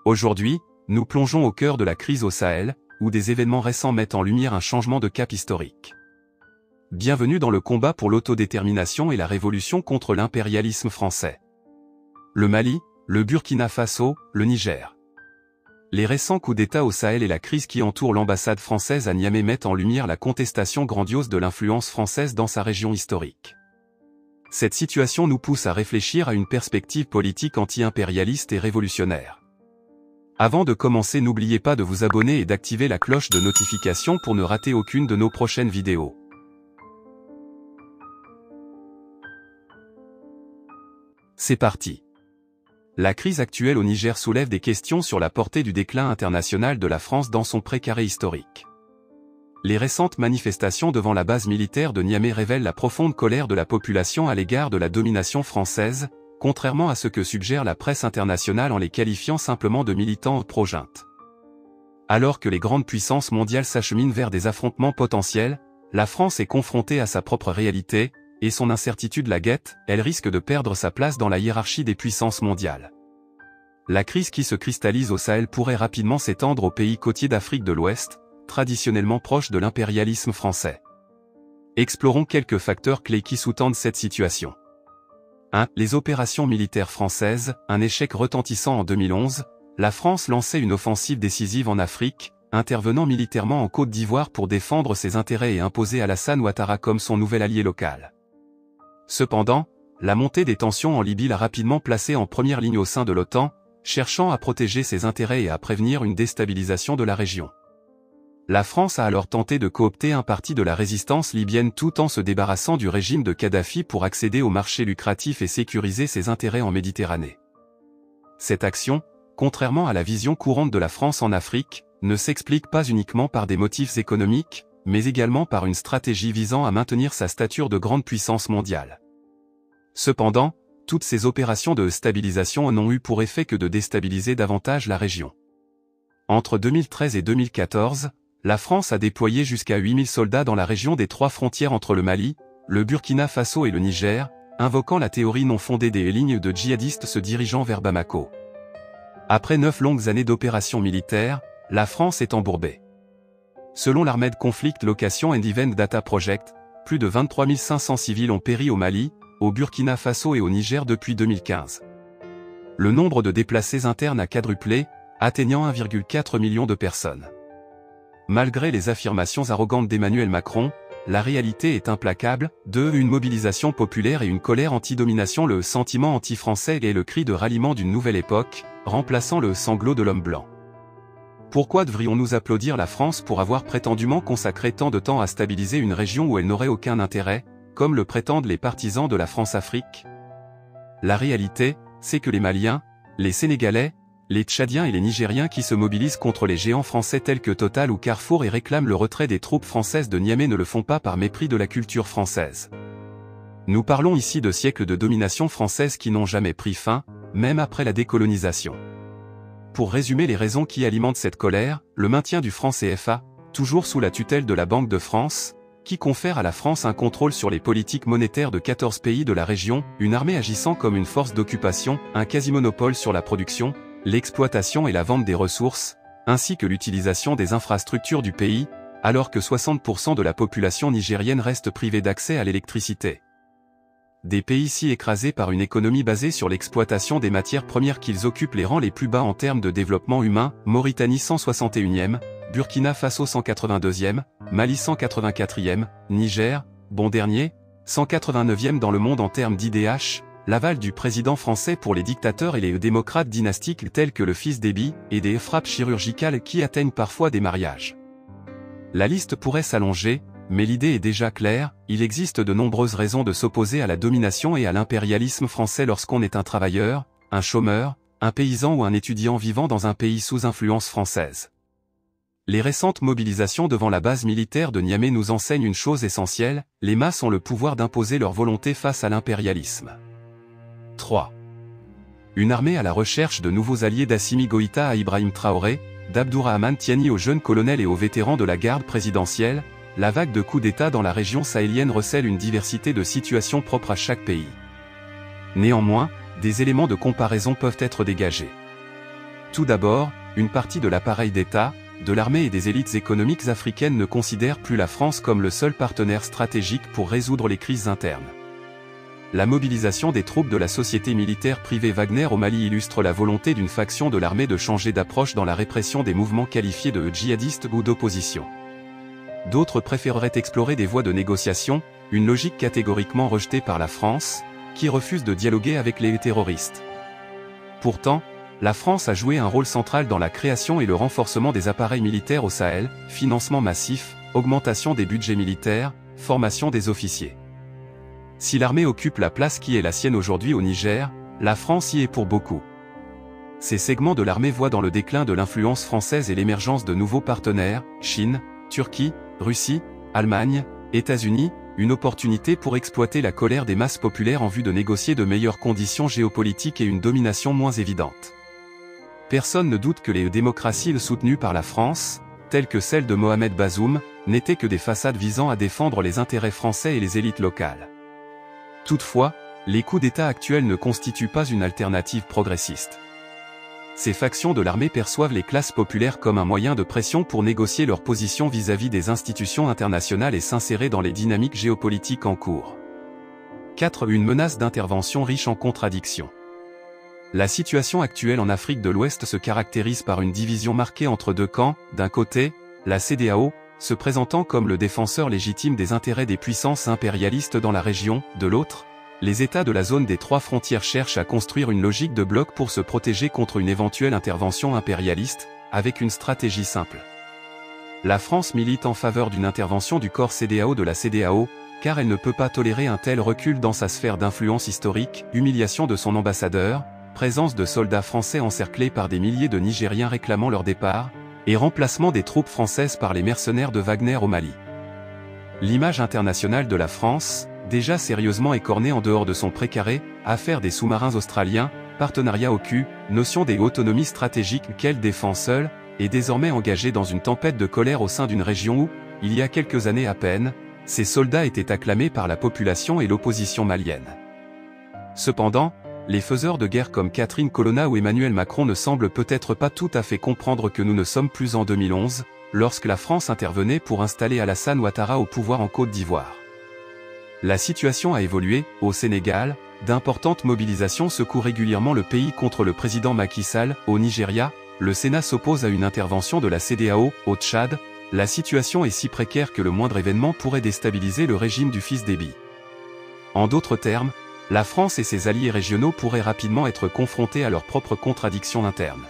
Aujourd'hui, nous plongeons au cœur de la crise au Sahel, où des événements récents mettent en lumière un changement de cap historique. Bienvenue dans le combat pour l'autodétermination et la révolution contre l'impérialisme français. Le Mali, le Burkina Faso, le Niger. Les récents coups d'État au Sahel et la crise qui entoure l'ambassade française à Niamey mettent en lumière la contestation grandiose de l'influence française dans sa région historique. Cette situation nous pousse à réfléchir à une perspective politique anti-impérialiste et révolutionnaire. Avant de commencer, n'oubliez pas de vous abonner et d'activer la cloche de notification pour ne rater aucune de nos prochaines vidéos. C'est parti. La crise actuelle au Niger soulève des questions sur la portée du déclin international de la France dans son précaré historique. Les récentes manifestations devant la base militaire de Niamey révèlent la profonde colère de la population à l'égard de la domination française, contrairement à ce que suggère la presse internationale en les qualifiant simplement de militants pro-junte. Alors que les grandes puissances mondiales s'acheminent vers des affrontements potentiels, la France est confrontée à sa propre réalité, et son incertitude la guette, elle risque de perdre sa place dans la hiérarchie des puissances mondiales. La crise qui se cristallise au Sahel pourrait rapidement s'étendre aux pays côtiers d'Afrique de l'Ouest, traditionnellement proches de l'impérialisme français. Explorons quelques facteurs clés qui sous-tendent cette situation. 1. Les opérations militaires françaises, un échec retentissant en 2011, la France lançait une offensive décisive en Afrique, intervenant militairement en Côte d'Ivoire pour défendre ses intérêts et imposer Alassane Ouattara comme son nouvel allié local. Cependant, la montée des tensions en Libye l'a rapidement placé en première ligne au sein de l'OTAN, cherchant à protéger ses intérêts et à prévenir une déstabilisation de la région. La France a alors tenté de coopter un parti de la résistance libyenne tout en se débarrassant du régime de Kadhafi pour accéder au marché lucratif et sécuriser ses intérêts en Méditerranée. Cette action, contrairement à la vision courante de la France en Afrique, ne s'explique pas uniquement par des motifs économiques, mais également par une stratégie visant à maintenir sa stature de grande puissance mondiale. Cependant, toutes ces opérations de stabilisation n'ont eu pour effet que de déstabiliser davantage la région. Entre 2013 et 2014, la France a déployé jusqu'à 8000 soldats dans la région des trois frontières entre le Mali, le Burkina Faso et le Niger, invoquant la théorie non fondée des lignes de djihadistes se dirigeant vers Bamako. Après 9 longues années d'opérations militaires, la France est embourbée. Selon l'Armed Conflict Location and Event Data Project, plus de 23 500 civils ont péri au Mali, au Burkina Faso et au Niger depuis 2015. Le nombre de déplacés internes a quadruplé, atteignant 1,4 million de personnes. Malgré les affirmations arrogantes d'Emmanuel Macron, la réalité est implacable. 2. Une mobilisation populaire et une colère anti-domination. Le sentiment anti-français est le cri de ralliement d'une nouvelle époque, remplaçant le sanglot de l'homme blanc. Pourquoi devrions-nous applaudir la France pour avoir prétendument consacré tant de temps à stabiliser une région où elle n'aurait aucun intérêt, comme le prétendent les partisans de la France-Afrique? La réalité, c'est que les Maliens, les Sénégalais, les Tchadiens et les Nigériens qui se mobilisent contre les géants français tels que Total ou Carrefour et réclament le retrait des troupes françaises de Niamey ne le font pas par mépris de la culture française. Nous parlons ici de siècles de domination française qui n'ont jamais pris fin, même après la décolonisation. Pour résumer les raisons qui alimentent cette colère, le maintien du franc CFA, toujours sous la tutelle de la Banque de France, qui confère à la France un contrôle sur les politiques monétaires de 14 pays de la région, une armée agissant comme une force d'occupation, un quasi-monopole sur la production, l'exploitation et la vente des ressources, ainsi que l'utilisation des infrastructures du pays, alors que 60% de la population nigérienne reste privée d'accès à l'électricité. Des pays si écrasés par une économie basée sur l'exploitation des matières premières qu'ils occupent les rangs les plus bas en termes de développement humain, Mauritanie 161e, Burkina Faso 182e, Mali 184e, Niger, bon dernier, 189e dans le monde en termes d'IDH, l'aval du président français pour les dictateurs et les démocrates dynastiques tels que le fils Déby, et des frappes chirurgicales qui atteignent parfois des mariages. La liste pourrait s'allonger, mais l'idée est déjà claire, il existe de nombreuses raisons de s'opposer à la domination et à l'impérialisme français lorsqu'on est un travailleur, un chômeur, un paysan ou un étudiant vivant dans un pays sous influence française. Les récentes mobilisations devant la base militaire de Niamey nous enseignent une chose essentielle, les masses ont le pouvoir d'imposer leur volonté face à l'impérialisme. 3. Une armée à la recherche de nouveaux alliés d'Assimi Goïta à Ibrahim Traoré, d'Abdourahmane Tiani aux jeunes colonels et aux vétérans de la garde présidentielle, la vague de coups d'État dans la région sahélienne recèle une diversité de situations propres à chaque pays. Néanmoins, des éléments de comparaison peuvent être dégagés. Tout d'abord, une partie de l'appareil d'État, de l'armée et des élites économiques africaines ne considèrent plus la France comme le seul partenaire stratégique pour résoudre les crises internes. La mobilisation des troupes de la société militaire privée Wagner au Mali illustre la volonté d'une faction de l'armée de changer d'approche dans la répression des mouvements qualifiés de djihadistes ou d'opposition. D'autres préféreraient explorer des voies de négociation, une logique catégoriquement rejetée par la France, qui refuse de dialoguer avec les terroristes. Pourtant, la France a joué un rôle central dans la création et le renforcement des appareils militaires au Sahel, financement massif, augmentation des budgets militaires, formation des officiers. Si l'armée occupe la place qui est la sienne aujourd'hui au Niger, la France y est pour beaucoup. Ces segments de l'armée voient dans le déclin de l'influence française et l'émergence de nouveaux partenaires, Chine, Turquie, Russie, Allemagne, États-Unis, une opportunité pour exploiter la colère des masses populaires en vue de négocier de meilleures conditions géopolitiques et une domination moins évidente. Personne ne doute que les démocraties soutenues par la France, telles que celle de Mohamed Bazoum, n'étaient que des façades visant à défendre les intérêts français et les élites locales. Toutefois, les coups d'État actuels ne constituent pas une alternative progressiste. Ces factions de l'armée perçoivent les classes populaires comme un moyen de pression pour négocier leur position vis-à-vis des institutions internationales et s'insérer dans les dynamiques géopolitiques en cours. 4. Une menace d'intervention riche en contradictions. La situation actuelle en Afrique de l'Ouest se caractérise par une division marquée entre deux camps, d'un côté, la CEDEAO, se présentant comme le défenseur légitime des intérêts des puissances impérialistes dans la région, de l'autre, les États de la zone des trois frontières cherchent à construire une logique de bloc pour se protéger contre une éventuelle intervention impérialiste, avec une stratégie simple. La France milite en faveur d'une intervention du corps CEDEAO de la CEDEAO, car elle ne peut pas tolérer un tel recul dans sa sphère d'influence historique, humiliation de son ambassadeur, présence de soldats français encerclés par des milliers de Nigériens réclamant leur départ, et remplacement des troupes françaises par les mercenaires de Wagner au Mali. L'image internationale de la France, déjà sérieusement écornée en dehors de son précaré, affaire des sous-marins australiens, partenariat au cul, notion des autonomies stratégiques qu'elle défend seule, est désormais engagée dans une tempête de colère au sein d'une région où, il y a quelques années à peine, ces soldats étaient acclamés par la population et l'opposition malienne. Cependant, les faiseurs de guerre comme Catherine Colonna ou Emmanuel Macron ne semblent peut-être pas tout à fait comprendre que nous ne sommes plus en 2011, lorsque la France intervenait pour installer Alassane Ouattara au pouvoir en Côte d'Ivoire. La situation a évolué, au Sénégal, d'importantes mobilisations secouent régulièrement le pays contre le président Macky Sall, au Nigeria, le Sénat s'oppose à une intervention de la CEDEAO, au Tchad, la situation est si précaire que le moindre événement pourrait déstabiliser le régime du fils Déby. En d'autres termes, la France et ses alliés régionaux pourraient rapidement être confrontés à leurs propres contradictions internes.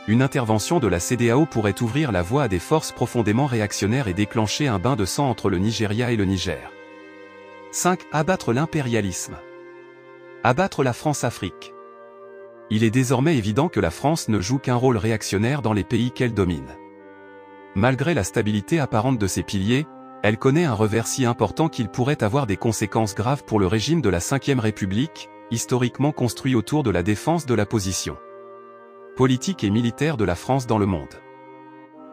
Une intervention de la CEDEAO pourrait ouvrir la voie à des forces profondément réactionnaires et déclencher un bain de sang entre le Nigeria et le Niger. 5. Abattre l'impérialisme. Abattre la France-Afrique. Il est désormais évident que la France ne joue qu'un rôle réactionnaire dans les pays qu'elle domine. Malgré la stabilité apparente de ses piliers, elle connaît un revers si important qu'il pourrait avoir des conséquences graves pour le régime de la Ve République, historiquement construit autour de la défense de la position politique et militaire de la France dans le monde.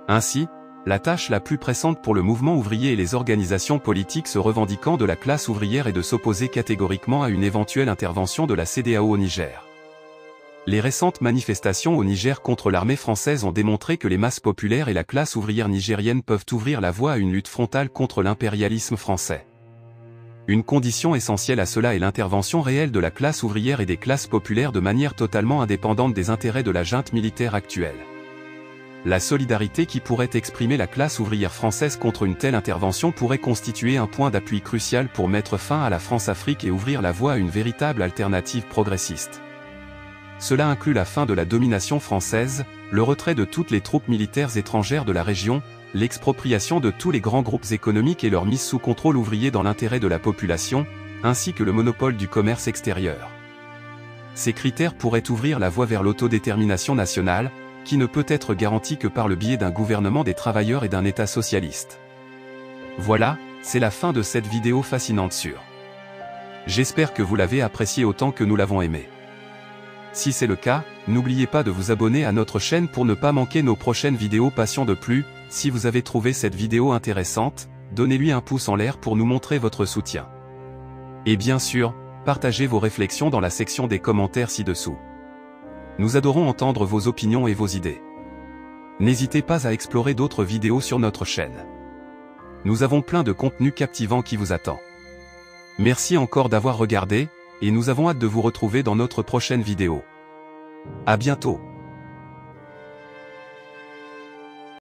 Ainsi, la tâche la plus pressante pour le mouvement ouvrier et les organisations politiques se revendiquant de la classe ouvrière est de s'opposer catégoriquement à une éventuelle intervention de la CEDEAO au Niger. Les récentes manifestations au Niger contre l'armée française ont démontré que les masses populaires et la classe ouvrière nigérienne peuvent ouvrir la voie à une lutte frontale contre l'impérialisme français. Une condition essentielle à cela est l'intervention réelle de la classe ouvrière et des classes populaires de manière totalement indépendante des intérêts de la junte militaire actuelle. La solidarité qui pourrait exprimer la classe ouvrière française contre une telle intervention pourrait constituer un point d'appui crucial pour mettre fin à la France-Afrique et ouvrir la voie à une véritable alternative progressiste. Cela inclut la fin de la domination française, le retrait de toutes les troupes militaires étrangères de la région, l'expropriation de tous les grands groupes économiques et leur mise sous contrôle ouvrier dans l'intérêt de la population, ainsi que le monopole du commerce extérieur. Ces critères pourraient ouvrir la voie vers l'autodétermination nationale, qui ne peut être garantie que par le biais d'un gouvernement des travailleurs et d'un État socialiste. Voilà, c'est la fin de cette vidéo fascinante sur. J'espère que vous l'avez appréciée autant que nous l'avons aimée. Si c'est le cas, n'oubliez pas de vous abonner à notre chaîne pour ne pas manquer nos prochaines vidéos passion de plus. Si vous avez trouvé cette vidéo intéressante, donnez-lui un pouce en l'air pour nous montrer votre soutien. Et bien sûr, partagez vos réflexions dans la section des commentaires ci-dessous. Nous adorons entendre vos opinions et vos idées. N'hésitez pas à explorer d'autres vidéos sur notre chaîne. Nous avons plein de contenu captivant qui vous attend. Merci encore d'avoir regardé, et nous avons hâte de vous retrouver dans notre prochaine vidéo. À bientôt.